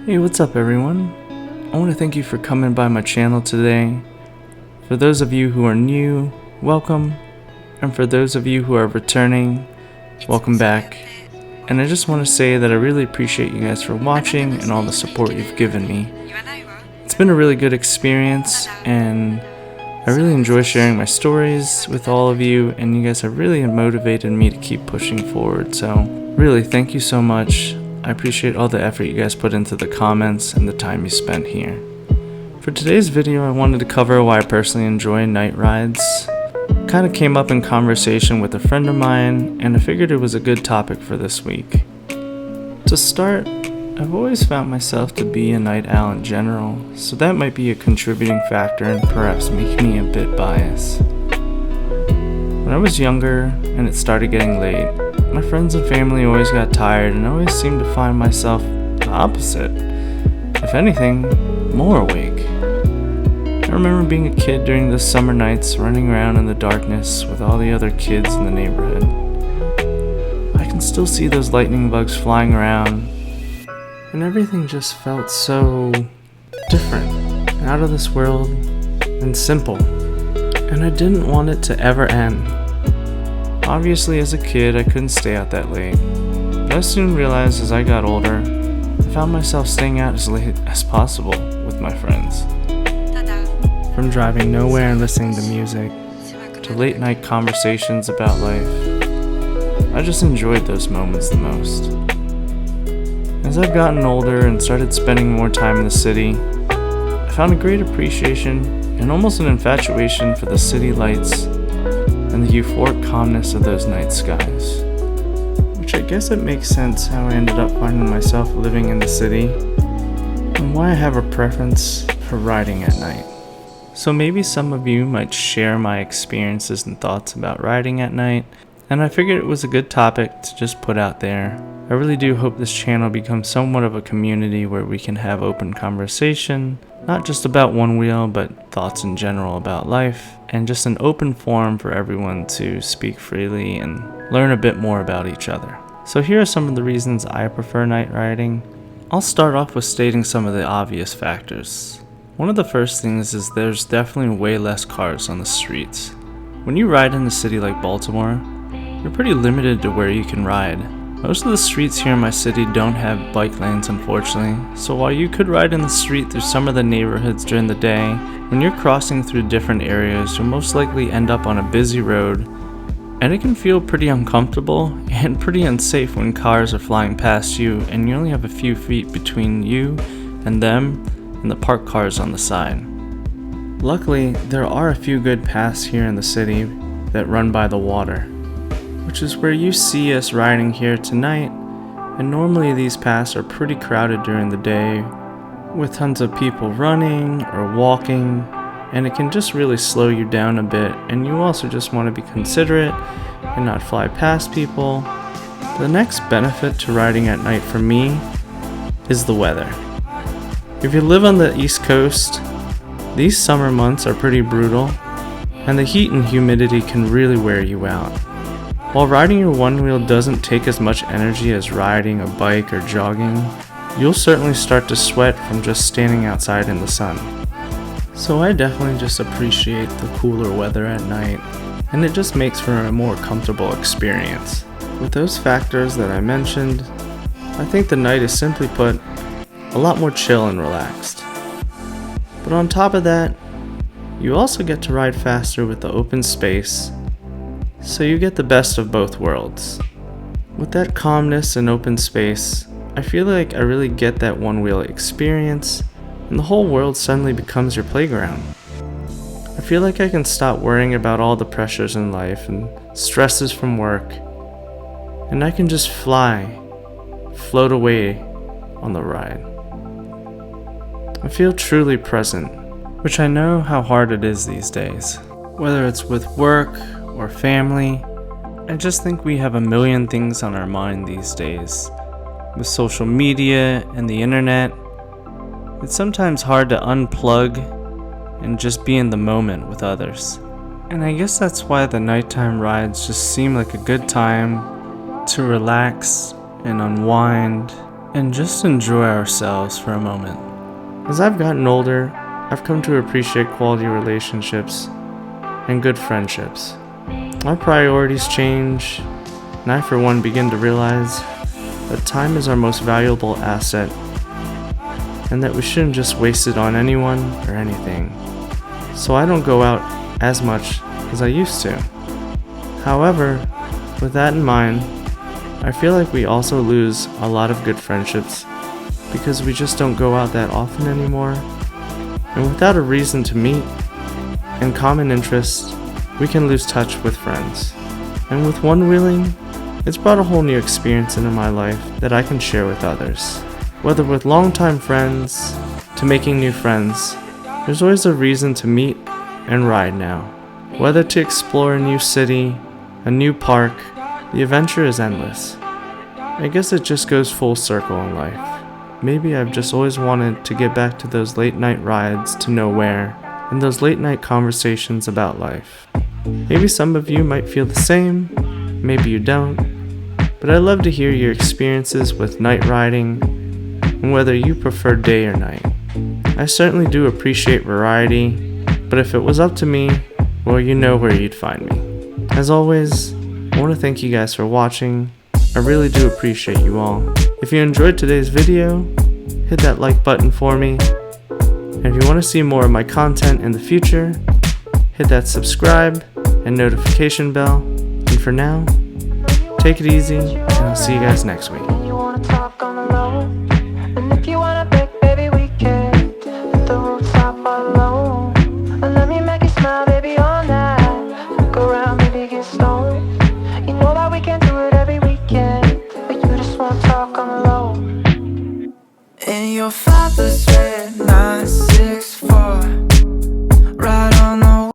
Hey, what's up everyone? I want to thank you for coming by my channel today. For those of you who are new, welcome. And for those of you who are returning, welcome back. And I just want to say that I really appreciate you guys for watching and all the support you've given me. It's been a really good experience, and I really enjoy sharing my stories with all of you, and you guys have really motivated me to keep pushing forward. So really, thank you so much. I appreciate all the effort you guys put into the comments and the time you spent here. For today's video, I wanted to cover why I personally enjoy night rides. Kind of came up in conversation with a friend of mine, and I figured it was a good topic for this week. To start, I've always found myself to be a night owl in general, so that might be a contributing factor and perhaps make me a bit biased. When I was younger and it started getting late, my friends and family always got tired, and I always seemed to find myself the opposite. If anything, more awake. I remember being a kid during the summer nights, running around in the darkness with all the other kids in the neighborhood. I can still see those lightning bugs flying around, and everything just felt so different, out of this world, and simple. And I didn't want it to ever end. Obviously, as a kid, I couldn't stay out that late, but I soon realized as I got older, I found myself staying out as late as possible with my friends. From driving nowhere and listening to music, to late night conversations about life, I just enjoyed those moments the most. As I've gotten older and started spending more time in the city, I found a great appreciation and almost an infatuation for the city lights and the euphoric calmness of those night skies. Which I guess it makes sense how I ended up finding myself living in the city, and why I have a preference for riding at night. So maybe some of you might share my experiences and thoughts about riding at night, and I figured it was a good topic to just put out there. I really do hope this channel becomes somewhat of a community where we can have open conversation, not just about OneWheel, but thoughts in general about life, and just an open forum for everyone to speak freely and learn a bit more about each other. So here are some of the reasons I prefer night riding. I'll start off with stating some of the obvious factors. One of the first things is there's definitely way less cars on the streets. When you ride in a city like Baltimore, you're pretty limited to where you can ride. Most of the streets here in my city don't have bike lanes, unfortunately, so while you could ride in the street through some of the neighborhoods during the day, when you're crossing through different areas, you'll most likely end up on a busy road, and it can feel pretty uncomfortable and pretty unsafe when cars are flying past you and you only have a few feet between you and them and the parked cars on the side. Luckily, there are a few good paths here in the city that run by the water, which is where you see us riding here tonight, and normally these paths are pretty crowded during the day with tons of people running or walking, and it can just really slow you down a bit, and you also just want to be considerate and not fly past people. The next benefit to riding at night for me is the weather. If you live on the East Coast, these summer months are pretty brutal, and the heat and humidity can really wear you out. While riding your OneWheel doesn't take as much energy as riding a bike or jogging, you'll certainly start to sweat from just standing outside in the sun. So I definitely just appreciate the cooler weather at night, and it just makes for a more comfortable experience. With those factors that I mentioned, I think the night is, simply put, a lot more chill and relaxed. But on top of that, you also get to ride faster with the open space, so you get the best of both worlds. With that calmness and open space, I feel like I really get that OneWheel experience, and the whole world suddenly becomes your playground. I feel like I can stop worrying about all the pressures in life and stresses from work, and I can just float away on the ride. I feel truly present, which I know how hard it is these days. Whether it's with work or family, I just think we have a million things on our mind these days. With social media and the internet, it's sometimes hard to unplug and just be in the moment with others. And I guess that's why the nighttime rides just seem like a good time to relax and unwind and just enjoy ourselves for a moment. As I've gotten older, I've come to appreciate quality relationships and good friendships. Our priorities change, and I for one begin to realize that time is our most valuable asset, and that we shouldn't just waste it on anyone or anything. So I don't go out as much as I used to. However, with that in mind, I feel like we also lose a lot of good friendships because we just don't go out that often anymore. And without a reason to meet and common interests, we can lose touch with friends. And with one-wheeling, it's brought a whole new experience into my life that I can share with others. Whether with longtime friends to making new friends, there's always a reason to meet and ride now. Whether to explore a new city, a new park, the adventure is endless. I guess it just goes full circle in life. Maybe I've just always wanted to get back to those late night rides to nowhere and those late night conversations about life. Maybe some of you might feel the same, maybe you don't, but I'd love to hear your experiences with night riding and whether you prefer day or night. I certainly do appreciate variety, but if it was up to me, well, you know where you'd find me. As always, I want to thank you guys for watching. I really do appreciate you all. If you enjoyed today's video, hit that like button for me. And if you want to see more of my content in the future, hit that subscribe and notification bell. And for now, take it easy, and I'll see you guys next week. In your father's red, nice